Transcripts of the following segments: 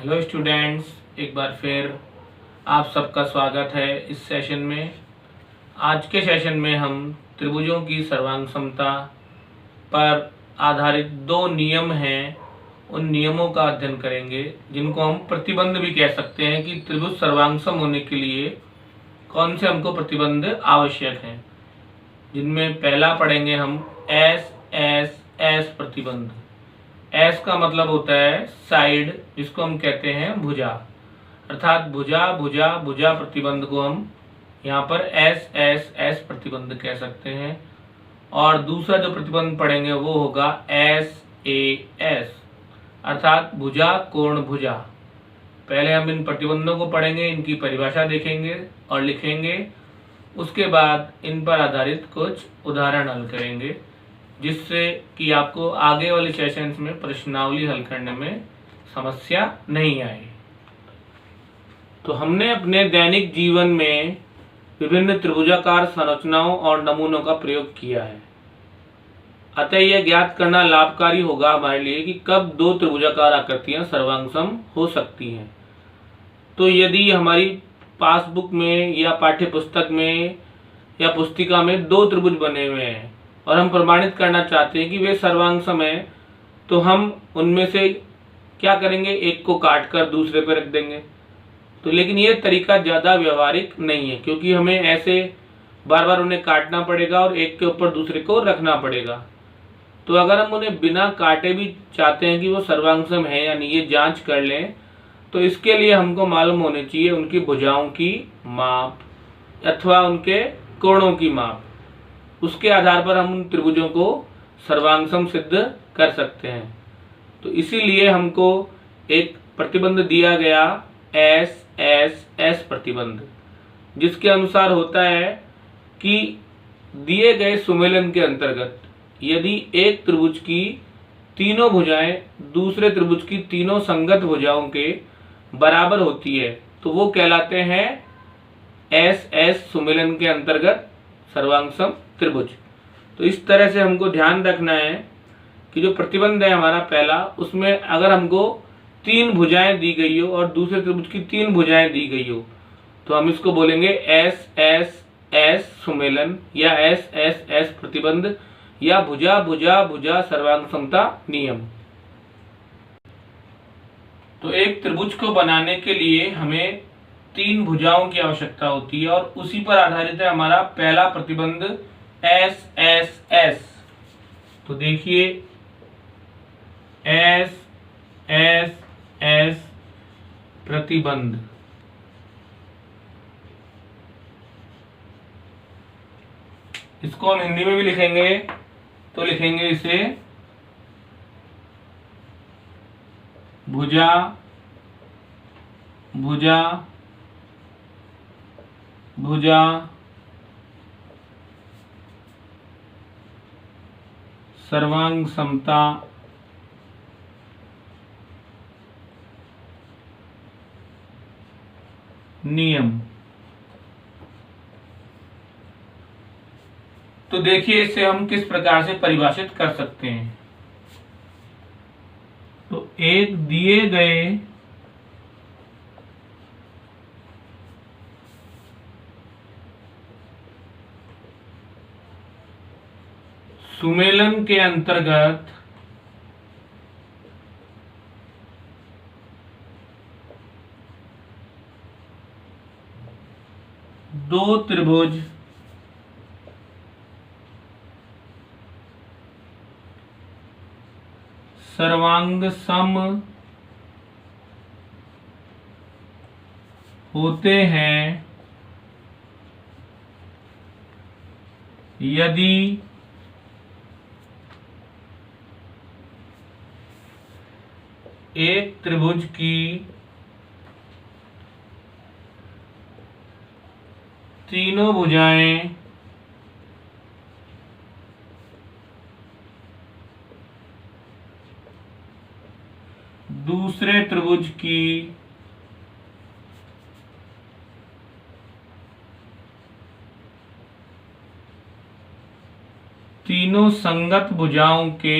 Hello students, एक बार फिर आप सबका स्वागत है इस सेशन में। आज के सेशन में हम त्रिभुजों की सर्वांग समता पर आधारित दो नियम हैं, उन नियमों का अध्ययन करेंगे जिनको हम प्रतिबंध भी कह सकते हैं कि त्रिभुज सर्वांगसम होने के लिए कौन से हमको प्रतिबंध आवश्यक हैं। जिनमें पहला पढ़ेंगे हम एस एस एस प्रतिबंध। एस का मतलब होता है साइड, जिसको हम कहते हैं भुजा, अर्थात भुजा भुजा भुजा प्रतिबंध को हम यहाँ पर एस एस एस प्रतिबंध कह सकते हैं। और दूसरा जो प्रतिबंध पढ़ेंगे वो होगा एस ए एस, अर्थात भुजा कोण भुजा। पहले हम इन प्रतिबंधों को पढ़ेंगे, इनकी परिभाषा देखेंगे और लिखेंगे, उसके बाद इन पर आधारित कुछ उदाहरण हल करेंगे, जिससे कि आपको आगे वाले सेशंस में प्रश्नावली हल करने में समस्या नहीं आए। तो हमने अपने दैनिक जीवन में विभिन्न त्रिभुजाकार संरचनाओं और नमूनों का प्रयोग किया है, अतः यह ज्ञात करना लाभकारी होगा हमारे लिए कि कब दो त्रिभुजाकार आकृतियां सर्वांगसम हो सकती हैं। तो यदि हमारी पासबुक में या पाठ्य पुस्तक में या पुस्तिका में दो त्रिभुज बने हुए हैं और हम प्रमाणित करना चाहते हैं कि वे सर्वांगसम हैं, तो हम उनमें से क्या करेंगे, एक को काट कर दूसरे पर रख देंगे। तो लेकिन ये तरीका ज़्यादा व्यवहारिक नहीं है, क्योंकि हमें ऐसे बार बार उन्हें काटना पड़ेगा और एक के ऊपर दूसरे को रखना पड़ेगा। तो अगर हम उन्हें बिना काटे भी चाहते हैं कि वो सर्वांगसम है या नहीं, ये जांच कर लें, तो इसके लिए हमको मालूम होनी चाहिए उनकी भुजाओं की माप अथवा उनके कोणों की माप। उसके आधार पर हम उन त्रिभुजों को सर्वांगसम सिद्ध कर सकते हैं। तो इसीलिए हमको एक प्रतिबंध दिया गया एस एस एस प्रतिबंध, जिसके अनुसार होता है कि दिए गए सुमेलन के अंतर्गत यदि एक त्रिभुज की तीनों भुजाएं दूसरे त्रिभुज की तीनों संगत भुजाओं के बराबर होती है, तो वो कहलाते हैं एस एस सुमेलन के अंतर्गत सर्वांगसम त्रिभुज। तो इस तरह से हमको ध्यान रखना है कि जो प्रतिबंध है हमारा पहला, उसमें अगर हमको तीन भुजाएं दी गई हो और दूसरे त्रिभुज की तीन भुजाएं दी गई हो, तो हम इसको बोलेंगे एस एस एस सुमेलन या एस एस एस प्रतिबंध या भुजा भुजा भुजा सर्वांगसमता नियम। तो एक त्रिभुज को बनाने के लिए हमें तीन भुजाओं की आवश्यकता होती है और उसी पर आधारित है हमारा पहला प्रतिबंध एस एस एस। तो देखिए एस एस एस प्रतिबंध, इसको हम हिंदी में भी लिखेंगे, तो लिखेंगे इसे भुजा भुजा भुजा सर्वांग समता नियम। तो देखिए इसे हम किस प्रकार से परिभाषित कर सकते हैं। तो एक दिए गए सुमेलन के अंतर्गत दो त्रिभुज सर्वांगसम होते हैं यदि एक त्रिभुज की तीनों भुजाएं दूसरे त्रिभुज की तीनों संगत भुजाओं के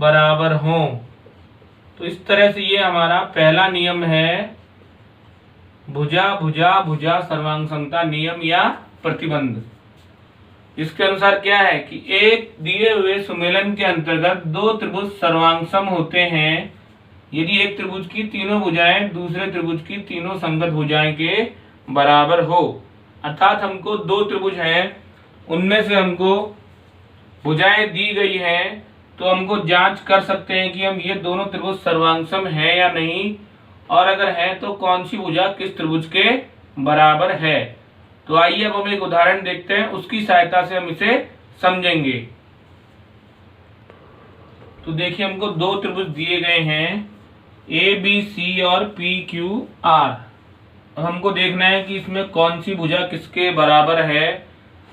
बराबर हों। तो इस तरह से ये हमारा पहला नियम है भुजा भुजा भुजा सर्वांग समता नियम या प्रतिबंध। इसके अनुसार क्या है कि एक दिए हुए सुमेलन के अंतर्गत दो त्रिभुज सर्वांग सम होते हैं यदि एक त्रिभुज की तीनों भुजाएं दूसरे त्रिभुज की तीनों संगत भुजाएं के बराबर हो। अर्थात हमको दो त्रिभुज हैं, उनमें से हमको भुजाएं दी गई हैं, तो हमको जांच कर सकते हैं कि हम ये दोनों त्रिभुज सर्वांगसम है या नहीं, और अगर है तो कौन सी भुजा किस त्रिभुज के बराबर है। तो आइए अब हम एक उदाहरण देखते हैं, उसकी सहायता से हम इसे समझेंगे। तो देखिए हमको दो त्रिभुज दिए गए हैं ए बी सी और पी क्यू आर। अब हमको देखना है कि इसमें कौन सी भुजा किसके बराबर है,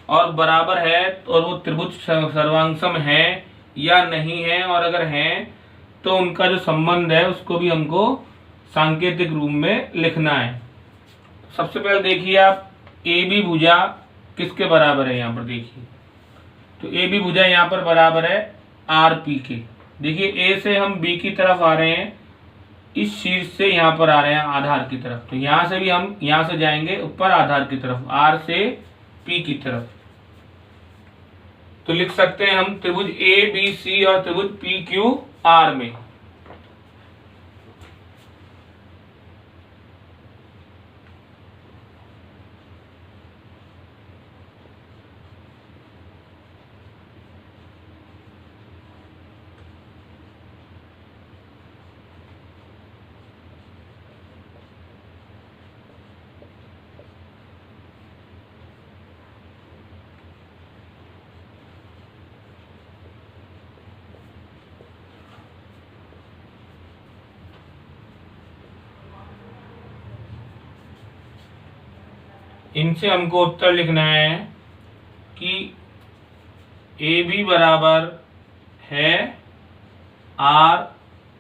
और बराबर है और वो त्रिभुज सर्वांगसम है या नहीं है, और अगर है तो उनका जो संबंध है उसको भी हमको सांकेतिक रूप में लिखना है। सबसे पहले देखिए आप ए बी भुजा किसके बराबर है, यहाँ पर देखिए तो ए बी भुजा यहाँ पर बराबर है आर पी के। देखिए ए से हम बी की तरफ आ रहे हैं, इस शीर्ष से यहाँ पर आ रहे हैं आधार की तरफ, तो यहाँ से भी हम यहाँ से जाएंगे ऊपर आधार की तरफ आर से पी की तरफ। तो लिख सकते हैं हम त्रिभुज ए बी सी और त्रिभुज पी क्यू आर में इनसे हमको उत्तर लिखना है कि ए बी बराबर है आर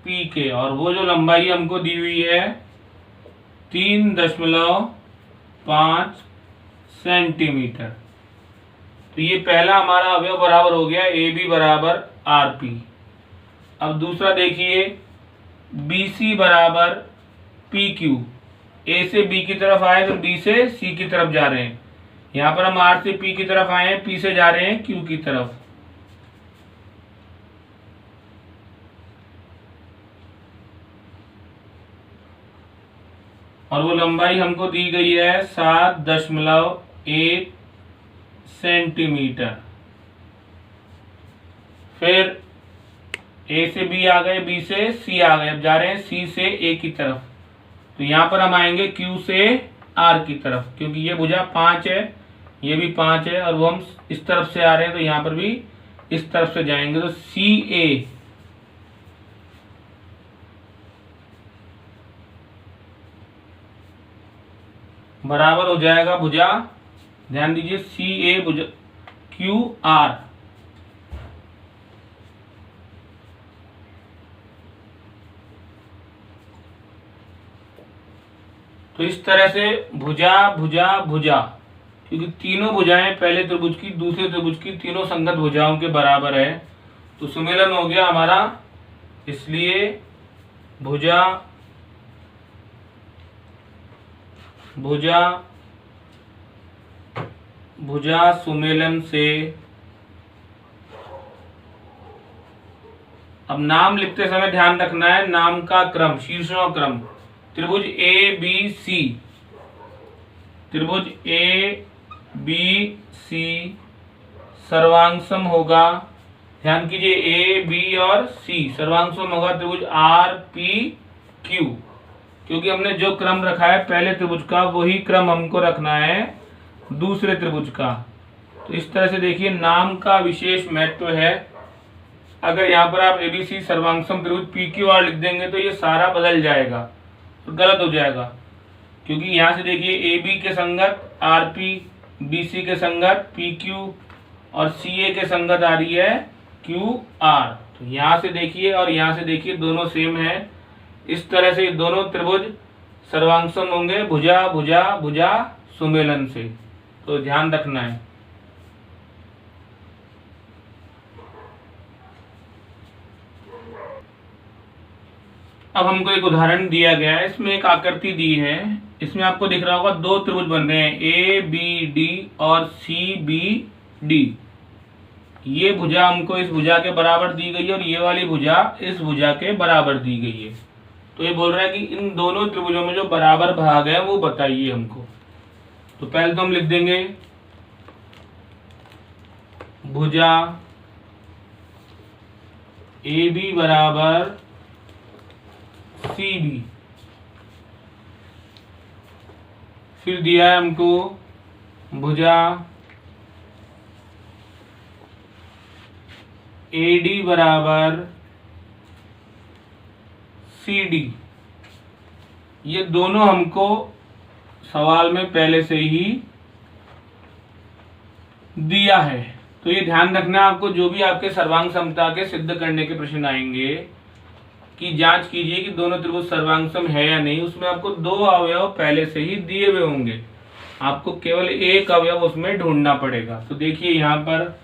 पी के, और वो जो लंबाई हमको दी हुई है 3.5 सेंटीमीटर। तो ये पहला हमारा अवयव बराबर हो गया ए बी बराबर आर पी। अब दूसरा देखिए बी सी बराबर पी क्यू। ए से बी की तरफ आए तो बी से सी की तरफ जा रहे हैं, यहाँ पर हम आर से पी की तरफ आए हैं, पी से जा रहे हैं क्यू की तरफ। और वो लंबाई हमको दी गई है 7.1 सेंटीमीटर। फिर ए से बी आ गए, बी से सी आ गए, अब जा रहे हैं सी से ए की तरफ। तो यहाँ पर हम आएंगे क्यू से आर की तरफ, क्योंकि ये भुजा 5 है, ये भी 5 है, और वो हम इस तरफ से आ रहे हैं तो यहाँ पर भी इस तरफ से जाएंगे। तो सी ए बराबर हो जाएगा भुजा, ध्यान दीजिए सी ए भुजा क्यू आर। तो इस तरह से भुजा भुजा भुजा, क्योंकि तीनों भुजाएं पहले त्रिभुज की दूसरे त्रिभुज की तीनों संगत भुजाओं के बराबर है, तो सुमेलन हो गया हमारा। इसलिए भुजा भुजा भुजा सुमेलन से। अब नाम लिखते समय ध्यान रखना है नाम का क्रम, शीर्षों क्रम। त्रिभुज ए बी सी, त्रिभुज ए बी सी सर्वांगसम होगा, ध्यान कीजिए ए बी और सी सर्वांगसम होगा त्रिभुज आर पी क्यू, क्योंकि हमने जो क्रम रखा है पहले त्रिभुज का वही क्रम हमको रखना है दूसरे त्रिभुज का। तो इस तरह से देखिए नाम का विशेष महत्व है। अगर यहाँ पर आप एबीसी सर्वांगसम त्रिभुज पी क्यू आर लिख देंगे तो ये सारा बदल जाएगा, तो गलत हो जाएगा, क्योंकि यहाँ से देखिए ए बी के संगत आर पी, बी सी के संगत पी क्यू और सी ए के संगत आ रही है क्यू आर। तो यहाँ से देखिए और यहाँ से देखिए दोनों सेम है। इस तरह से दोनों त्रिभुज सर्वांगसम होंगे भुजा भुजा भुजा सुमेलन से, तो ध्यान रखना है। अब हमको एक उदाहरण दिया गया है, इसमें एक आकृति दी है। इसमें आपको दिख रहा होगा दो त्रिभुज बन रहे हैं, ए बी डी और सी बी डी। ये भुजा हमको इस भुजा के बराबर दी गई है और ये वाली भुजा इस भुजा के बराबर दी गई है। तो ये बोल रहा है कि इन दोनों त्रिभुजों में जो बराबर भाग है वो बताइए हमको। तो पहले तो हम लिख देंगे भुजा ए बी बराबर सी बी। फिर दिया है हमको भुजा ए डी बराबर सी डी। ये दोनों हमको सवाल में पहले से ही दिया है। तो ये ध्यान रखना आपको, जो भी आपके सर्वांग समता के सिद्ध करने के प्रश्न आएंगे कि जांच कीजिए कि दोनों त्रिभुज सर्वांग सम है या नहीं, उसमें आपको दो अवयव पहले से ही दिए हुए होंगे, आपको केवल एक अवयव उसमें ढूंढना पड़ेगा। तो देखिए यहाँ पर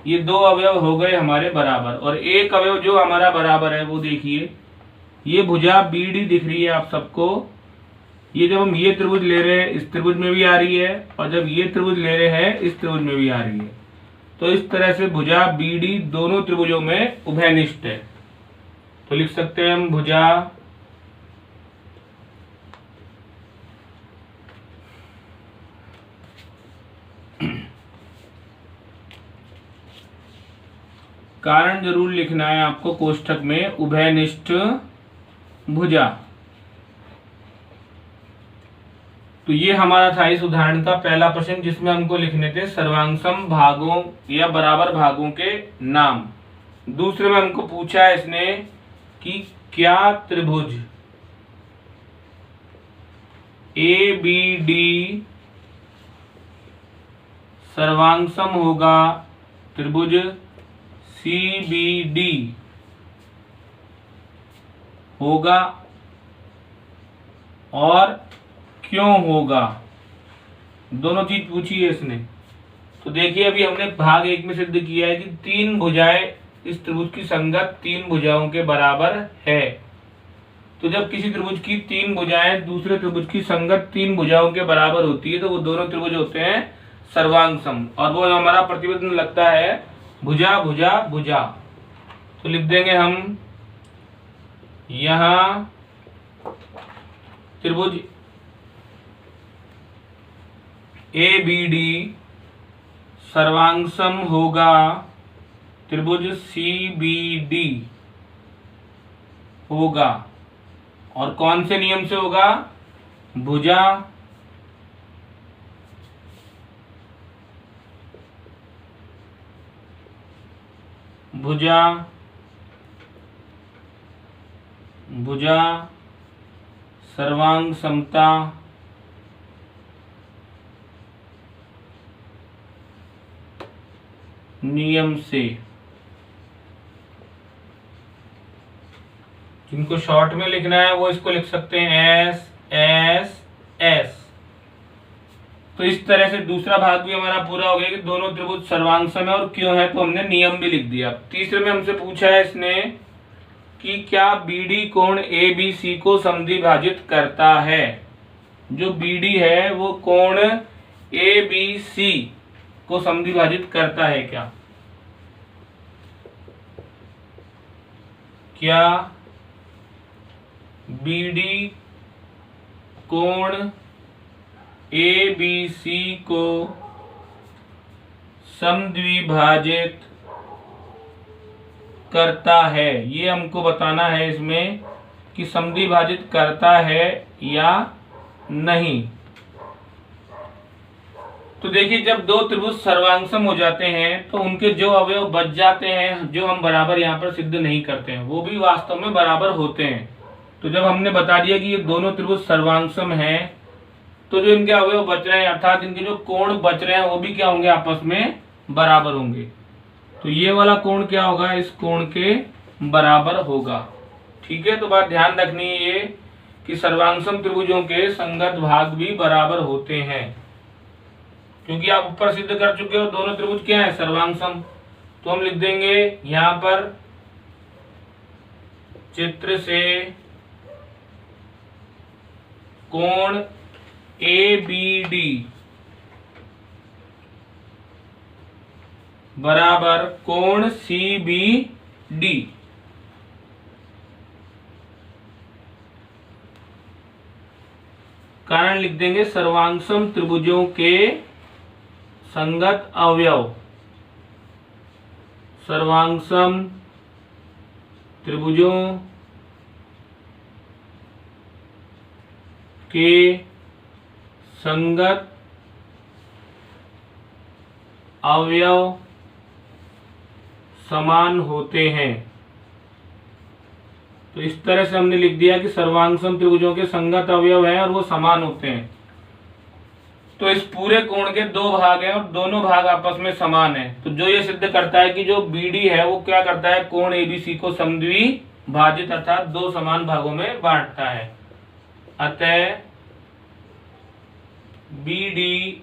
ये दो अवयव हो गए हमारे बराबर, और एक अवयव जो हमारा बराबर है वो देखिए, ये भुजा बी डी दिख रही है आप सबको। ये जब हम ये त्रिभुज ले रहे हैं इस त्रिभुज में भी आ रही है, और जब ये त्रिभुज ले रहे हैं इस त्रिभुज में भी आ रही है। तो इस तरह से भुजा बी डी दोनों त्रिभुजों में उभयनिष्ठ है। तो लिख सकते हैं हम भुजा कारण जरूर लिखना है आपको कोष्ठक में, उभयनिष्ठ भुजा। तो ये हमारा था इस उदाहरण का पहला प्रश्न, जिसमें हमको लिखने थे सर्वांगसम भागों या बराबर भागों के नाम। दूसरे में हमको पूछा है इसने कि क्या त्रिभुज ए बी डी सर्वांगसम होगा त्रिभुज सी बी डी होगा, और क्यों होगा। दोनों चीज पूछी है इसने। तो देखिए अभी हमने भाग एक में सिद्ध किया है कि तीन भुजाएं इस त्रिभुज की संगत तीन भुजाओं के बराबर है। तो जब किसी त्रिभुज की तीन भुजाएं दूसरे त्रिभुज की संगत तीन भुजाओं के बराबर होती है तो वो दोनों त्रिभुज होते हैं सर्वांग सम, और वो हमारा प्रतिबंध लगता है भुजा भुजा भुजा। तो लिख देंगे हम यहां त्रिभुज ए बी डी सर्वांगसम होगा त्रिभुज सी बी डी होगा, और कौन से नियम से होगा, भुजा भुजा भुजा सर्वांग समता नियम से। जिनको शॉर्ट में लिखना है वो इसको लिख सकते हैं एस एस एस। तो इस तरह से दूसरा भाग भी हमारा पूरा हो गया कि दोनों त्रिभुज सर्वांग सम है और क्यों है, तो हमने नियम भी लिख दिया। तीसरे में हमसे पूछा है इसने कि क्या बीडी कोण ए बी सी को समद्विभाजित करता है। जो बीडी है वो कोण ए बी सी को समद्विभाजित करता है क्या। क्या बीडी कोण ए बी सी को समद्विभाजित करता है, ये हमको बताना है इसमें कि समद्विभाजित करता है या नहीं। तो देखिए जब दो त्रिभुज सर्वांगसम हो जाते हैं तो उनके जो अवयव बच जाते हैं, जो हम बराबर यहाँ पर सिद्ध नहीं करते हैं, वो भी वास्तव में बराबर होते हैं। तो जब हमने बता दिया कि ये दोनों त्रिभुज सर्वांगसम हैं, तो जो इनके अवयव बच रहे हैं अर्थात इनके जो कोण बच रहे हैं वो भी क्या होंगे, आपस में बराबर होंगे। तो ये वाला कोण क्या होगा, इस कोण के बराबर होगा। ठीक है, तो बात ध्यान रखनी है ये कि सर्वांगसम त्रिभुजों के संगत भाग भी बराबर होते हैं, क्योंकि आप ऊपर सिद्ध कर चुके हो दोनों त्रिभुज क्या है, सर्वांगसम। तो हम लिख देंगे यहां पर चित्र से कोण ए बी डी बराबर कोण सी बी डी। कारण लिख देंगे सर्वांगसम त्रिभुजों के संगत अवयव, सर्वांगसम त्रिभुजों के संगत अवयव समान होते हैं। तो इस तरह से हमने लिख दिया कि सर्वांगसम त्रिभुजों के संगत अवयव हैं और वो समान होते हैं। तो इस पूरे कोण के दो भाग हैं और दोनों भाग आपस में समान हैं। तो जो ये सिद्ध करता है कि जो बीडी है वो क्या करता है, कोण एबीसी को समद्विभाजित अर्थात दो समान भागों में बांटता है। अतः बीडी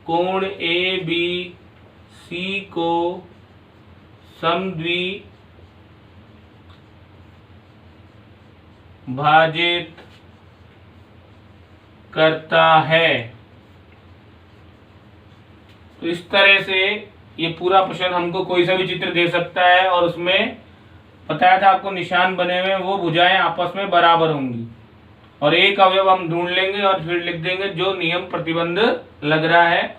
कोण ए बी सी को समद्विभाजित करता है। तो इस तरह से ये पूरा प्रश्न हमको कोई सा भी चित्र दे सकता है और उसमें बताया था आपको निशान बने हुए वो भुजाएं आपस में बराबर होंगी और एक अवयव हम ढूंढ लेंगे और फिर लिख देंगे जो नियम प्रतिबंध लग रहा है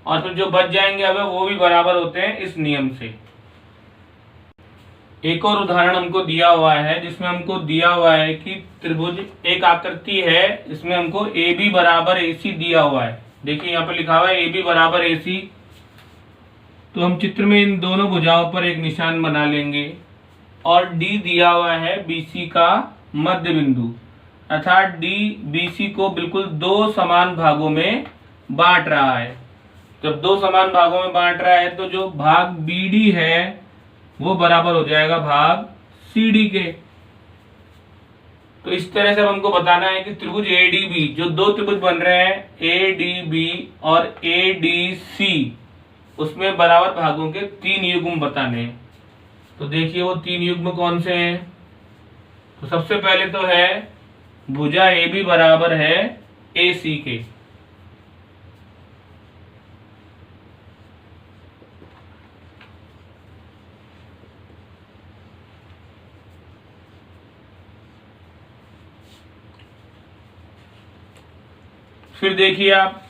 और फिर जो बच जाएंगे अवयव वो भी बराबर होते हैं इस नियम से। एक और उदाहरण हमको दिया हुआ है जिसमें हमको दिया हुआ है कि त्रिभुज एक आकृति है, इसमें हमको ए बी बराबर ए सी दिया हुआ है। देखिए यहाँ पे लिखा हुआ है ए बी बराबर ए सी। तो हम चित्र में इन दोनों भुजाओं पर एक निशान बना लेंगे और डी दिया हुआ है बी सी का मध्य बिंदु, अर्थात डी बी सी को बिल्कुल दो समान भागों में बांट रहा है। जब दो समान भागों में बांट रहा है तो जो भाग बी डी है वो बराबर हो जाएगा भाग सी डी के। तो इस तरह से हमको बताना है कि त्रिभुज ए डी बी, जो दो त्रिभुज बन रहे हैं ए डी बी और ए डी सी, उसमें बराबर भागों के तीन युग्म बताने हैं। तो देखिए वो तीन युग्म कौन से हैं। तो सबसे पहले तो है भुजा ए बी बराबर है ए सी के। फिर देखिए आप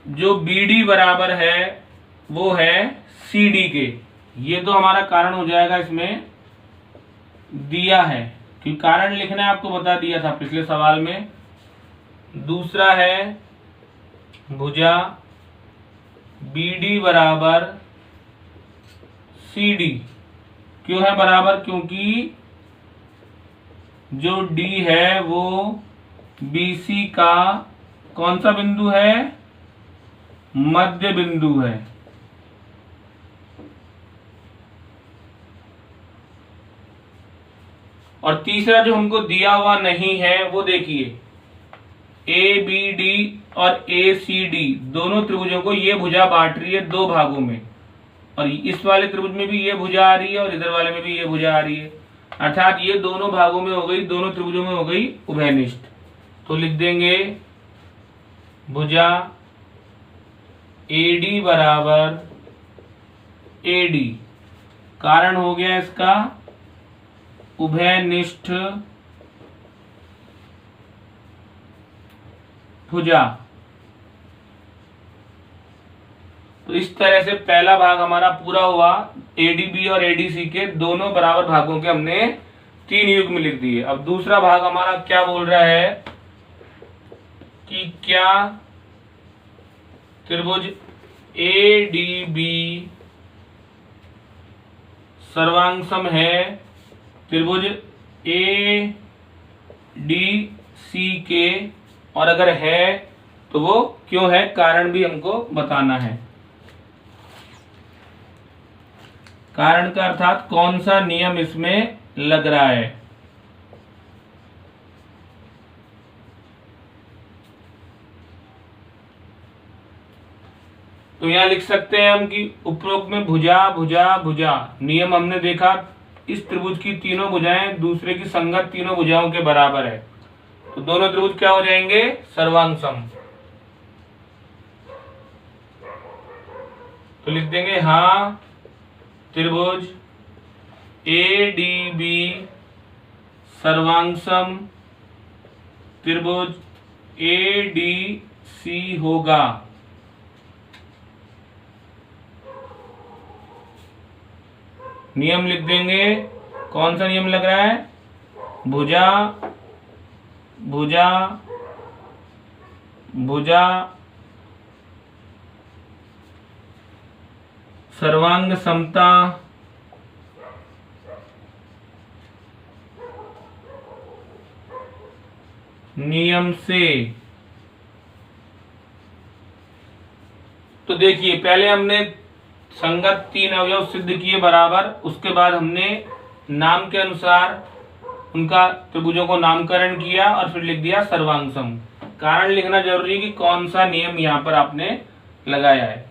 जो बी डी बराबर है वो है सी डी के। ये तो हमारा कारण हो जाएगा, इसमें दिया है कि कारण लिखना है, आपको बता दिया था पिछले सवाल में। दूसरा है भुजा बी डी बराबर सी डी। क्यों है बराबर, क्योंकि जो डी है वो बी सी का कौन सा बिंदु है, मध्य बिंदु है। और तीसरा जो हमको दिया हुआ नहीं है वो देखिए ए बी डी और ए सी डी दोनों त्रिभुजों को ये भुजा बांट रही है दो भागों में, और इस वाले त्रिभुज में भी ये भुजा आ रही है और इधर वाले में भी ये भुजा आ रही है, अर्थात ये दोनों भागों में हो गई, दोनों त्रिभुजों में हो गई उभयनिष्ठ। तो लिख देंगे भुजा ए डी बराबर ए डी। कारण हो गया इसका उभयनिष्ठ भुजा। तो इस तरह से पहला भाग हमारा पूरा हुआ, एडीबी और एडीसी के दोनों बराबर भागों के हमने तीन युग्म लिख दिए। अब दूसरा भाग हमारा क्या बोल रहा है कि क्या त्रिभुज एडीबी सर्वांगसम है त्रिभुज ए डी सी के, और अगर है तो वो क्यों है, कारण भी हमको बताना है। कारण का अर्थात कौन सा नियम इसमें लग रहा है। तो यहां लिख सकते हैं हम कि उपरोक्त में भुजा भुजा भुजा नियम हमने देखा, इस त्रिभुज की तीनों भुजाएं दूसरे की संगत तीनों भुजाओं के बराबर है। तो दोनों त्रिभुज क्या हो जाएंगे, सर्वांग सम। तो लिख देंगे हाँ त्रिभुज ADB सर्वांग सम त्रिभुज ADC होगा। नियम लिख देंगे, कौन सा नियम लग रहा है, भुजा भुजा भुजा सर्वांग समता नियम से। तो देखिए पहले हमने संगत 3 अवयव सिद्ध किए बराबर, उसके बाद हमने नाम के अनुसार उनका त्रिभुजों को नामकरण किया और फिर लिख दिया सर्वांग सम। कारण लिखना जरूरी है कि कौन सा नियम यहाँ पर आपने लगाया है।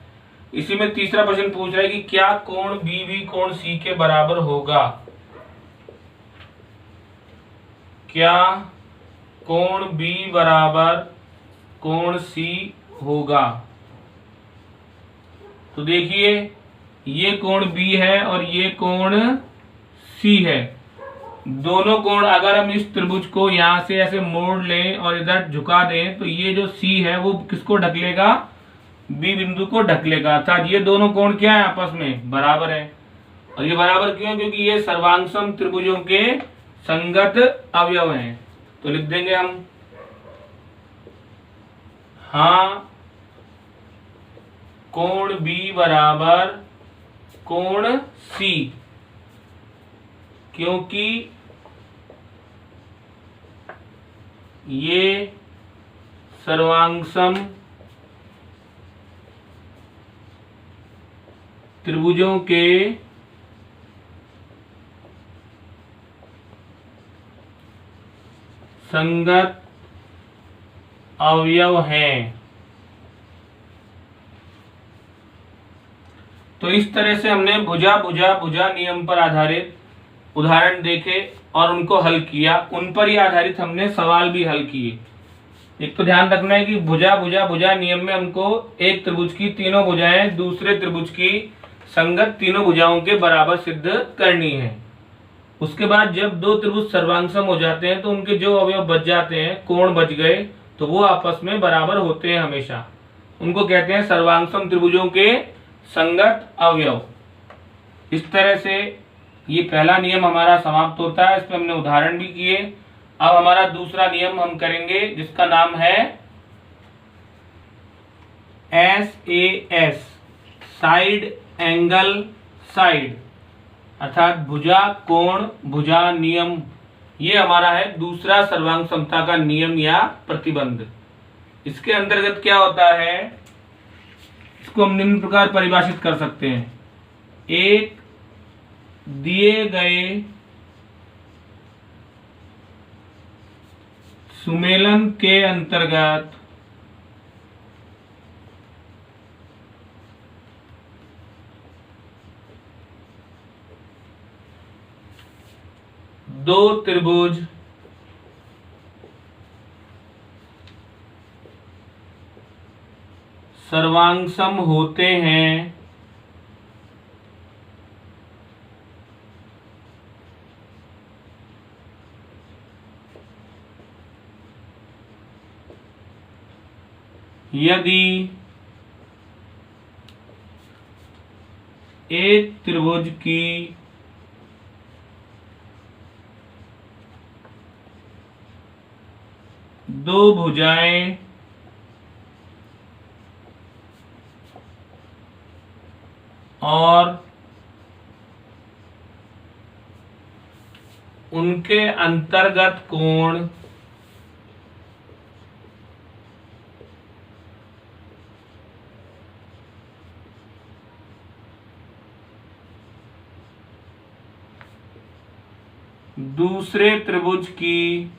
इसी में तीसरा प्रश्न पूछ रहा है कि क्या कोण बी भी कोण सी के बराबर होगा। क्या कोण बी बराबर कोण सी होगा। तो देखिए ये कोण बी है और ये कोण सी है। दोनों कोण अगर हम इस त्रिभुज को यहां से ऐसे मोड़ लें और इधर झुका दें तो ये जो सी है वो किसको ढक लेगा, बी बिंदु को ढक लेगा। अर्थात ये दोनों कोण क्या है, आपस में बराबर है। और ये बराबर क्यों, क्योंकि ये सर्वांगसम त्रिभुजों के संगत अवयव हैं। तो लिख देंगे हम हाँ कोण बी बराबर कोण सी, क्योंकि ये सर्वांगसम त्रिभुजों के संगत अवयव हैं। तो इस तरह से हमने भुजा भुजा भुजा नियम पर आधारित उदाहरण देखे और उनको हल किया। उन पर ही आधारित हमने सवाल भी हल किए। एक तो ध्यान रखना है कि भुजा भुजा भुजा नियम में हमको एक त्रिभुज की तीनों भुजाएं दूसरे त्रिभुज की संगत तीनों भुजाओं के बराबर सिद्ध करनी है। उसके बाद जब दो त्रिभुज सर्वांगसम हो जाते हैं तो उनके जो अवयव बच जाते हैं, कोण बच गए, तो वो आपस में बराबर होते हैं हमेशा। उनको कहते हैं सर्वांगसम त्रिभुजों के संगत अवयव। इस तरह से ये पहला नियम हमारा समाप्त होता है। इसमें हमने उदाहरण भी किए। अब हमारा दूसरा नियम हम करेंगे जिसका नाम है SAS साइड एंगल साइड, अर्थात भुजा कोण भुजा नियम। ये हमारा है दूसरा सर्वांग समता का नियम या प्रतिबंध। इसके अंतर्गत क्या होता है, इसको हम निम्न प्रकार परिभाषित कर सकते हैं। एक दिए गए सुमेलन के अंतर्गत दो त्रिभुज सर्वांगसम होते हैं यदि एक त्रिभुज की दो भुजाएं और उनके अंतर्गत कोण दूसरे त्रिभुज की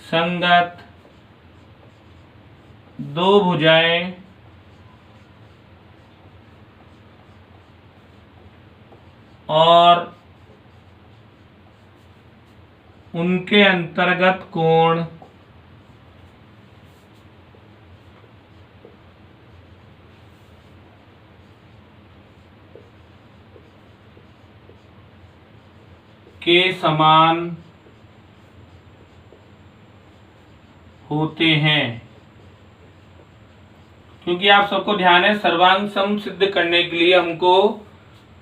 संगत दो भुजाएं और उनके अंतर्गत कोण के समान होते हैं। क्योंकि आप सबको ध्यान है, सर्वांग सम सिद्ध करने के लिए हमको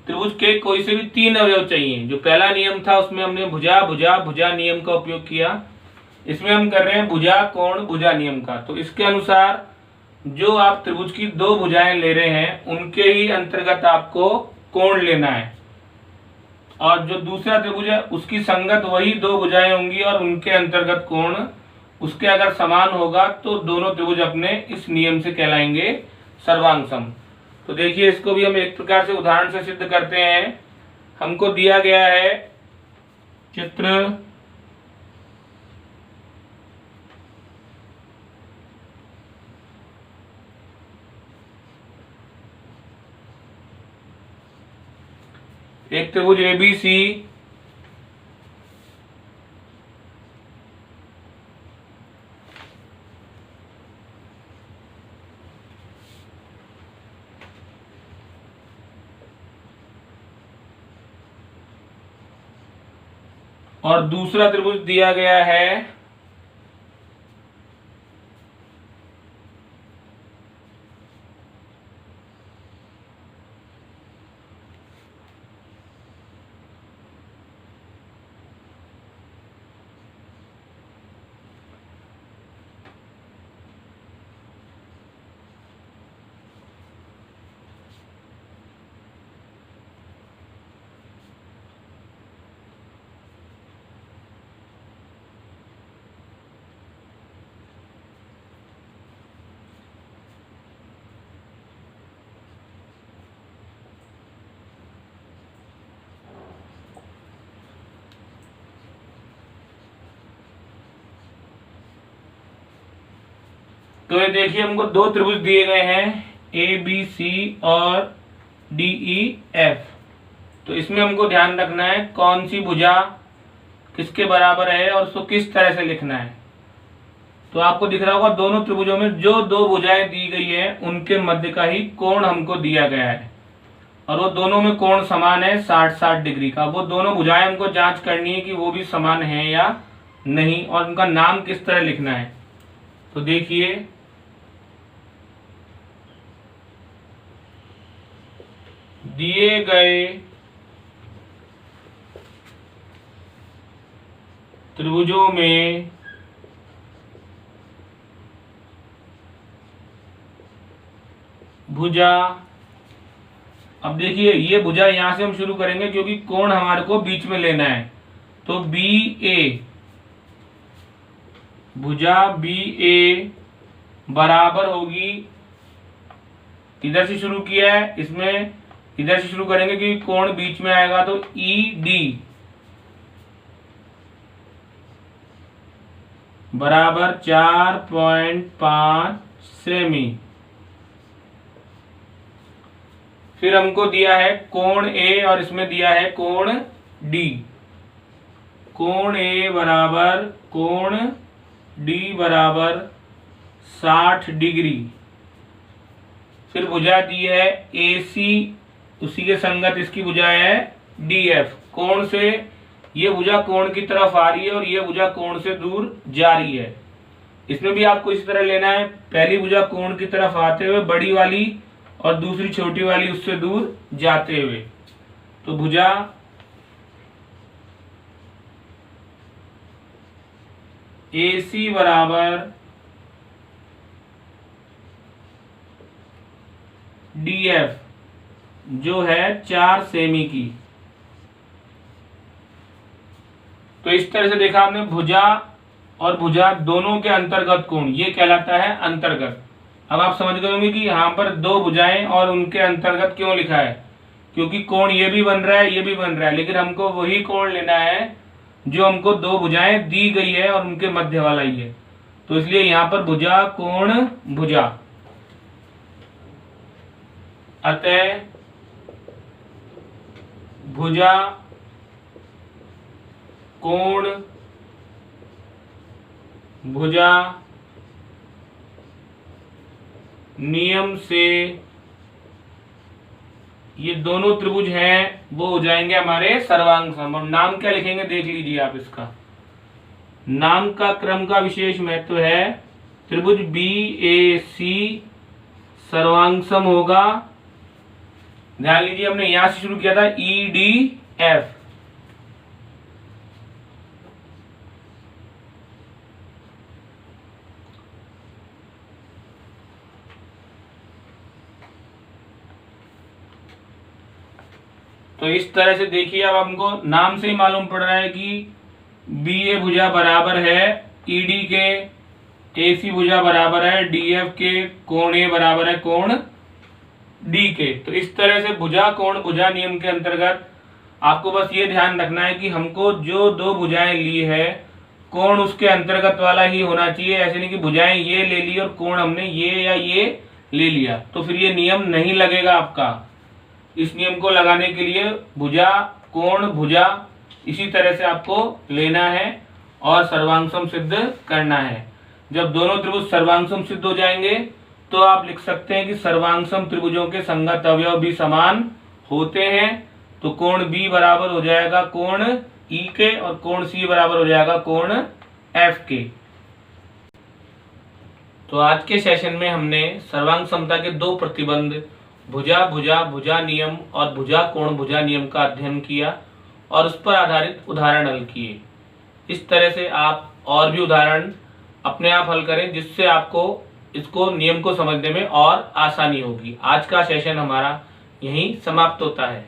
त्रिभुज के कोई से भी 3 अवयव चाहिए। जो पहला नियम था उसमें हमने भुजा भुजा भुजा नियम का उपयोग किया, इसमें हम कर रहे हैं भुजा कोण भुजा नियम का। तो इसके अनुसार जो आप त्रिभुज की 2 भुजाएं ले रहे हैं उनके ही अंतर्गत आपको कोण लेना है, और जो दूसरा त्रिभुज है उसकी संगत वही 2 भुजाएं होंगी और उनके अंतर्गत कोण उसके अगर समान होगा तो दोनों त्रिभुज अपने इस नियम से कहलाएंगे सर्वांग सम। तो देखिए, इसको भी हम एक प्रकार से उदाहरण से सिद्ध करते हैं। हमको दिया गया है चित्र एक त्रिभुज ABC और दूसरा त्रिभुज दिया गया है तो ये देखिए, हमको 2 त्रिभुज दिए गए हैं ABC और DEF। तो इसमें हमको ध्यान रखना है कौन सी भुजा किसके बराबर है और उसको किस तरह से लिखना है। तो आपको दिख रहा होगा दोनों त्रिभुजों में जो 2 भुजाएं दी गई है उनके मध्य का ही कोण हमको दिया गया है, और वो दोनों में कोण समान है 60-60 डिग्री का। वो दोनों भुजाएं हमको जांच करनी है कि वो भी समान है या नहीं, और उनका नाम किस तरह लिखना है। तो देखिए, दिए गए त्रिभुजों में भुजा, अब देखिए ये भुजा यहां से हम शुरू करेंगे क्योंकि कोण हमारे को बीच में लेना है। तो BA, भुजा BA बराबर होगी, इधर से शुरू किया है, इसमें इधर से शुरू करेंगे क्योंकि कोण बीच में आएगा। तो ED बराबर 4.5 सेमी। फिर हमको दिया है कोण A और इसमें दिया है कोण D। कोण A बराबर कोण D बराबर 60 डिग्री। फिर भुजा दी है AC, उसी के संगत इसकी भुजा है DF। कोण से ये भुजा कोण की तरफ आ रही है और ये भुजा कोण से दूर जा रही है। इसमें भी आपको इसी तरह लेना है, पहली भुजा कोण की तरफ आते हुए बड़ी वाली और दूसरी छोटी वाली उससे दूर जाते हुए। तो भुजा AC बराबर DF जो है 4 सेमी की। तो इस तरह से देखा आपने, भुजा और भुजा दोनों के अंतर्गत कोण, ये कहलाता है अंतर्गत। अब आप समझ गए होंगे कि यहाँ पर 2 भुजाएं और उनके अंतर्गत क्यों लिखा है, क्योंकि कोण ये भी बन रहा है ये भी बन रहा है, लेकिन हमको वही कोण लेना है जो हमको 2 भुजाएं दी गई है और उनके मध्य वाला ही है। तो इसलिए यहाँ पर भुजा कोण भुजा, अतः भुजा कोण भुजा नियम से ये दोनों त्रिभुज हैं वो हो जाएंगे हमारे सर्वांग सम। और नाम क्या लिखेंगे देख लीजिए आप, इसका नाम का क्रम का विशेष महत्व है। त्रिभुज BAC सर्वांग सम होगा। ध्यान लीजिए हमने यहां से शुरू किया था EDF। तो इस तरह से देखिए, अब हमको नाम से ही मालूम पड़ रहा है कि BA भुजा बराबर है ED के, AC भुजा बराबर है DF के, कोण A बराबर है कोण D के। तो इस तरह से भुजा कोण भुजा नियम के अंतर्गत आपको बस ये ध्यान रखना है कि हमको जो दो भुजाएं ली है कोण उसके अंतर्गत वाला ही होना चाहिए। ऐसे नहीं कि भुजाएं ये ले ली और कोण हमने ये या ये ले लिया, तो फिर ये नियम नहीं लगेगा आपका। इस नियम को लगाने के लिए भुजा कोण भुजा इसी तरह से आपको लेना है और सर्वांगसम सिद्ध करना है। जब दोनों त्रिभुज सर्वांगसम सिद्ध हो जाएंगे तो आप लिख सकते हैं कि सर्वांगसम त्रिभुजों के संगत अवयव भी समान होते हैं। तो कोण B बराबर हो जाएगा कोण E के और कोण C बराबर हो जाएगा कोण F के। तो आज के सेशन में हमने सर्वांग समता के दो प्रतिबंध भुजा भुजा भुजा नियम और भुजा कोण भुजा नियम का अध्ययन किया और उस पर आधारित उदाहरण हल किए। इस तरह से आप और भी उदाहरण अपने आप हल करें जिससे आपको इसको नियम को समझने में और आसानी होगी। आज का सेशन हमारा यहीं समाप्त होता है।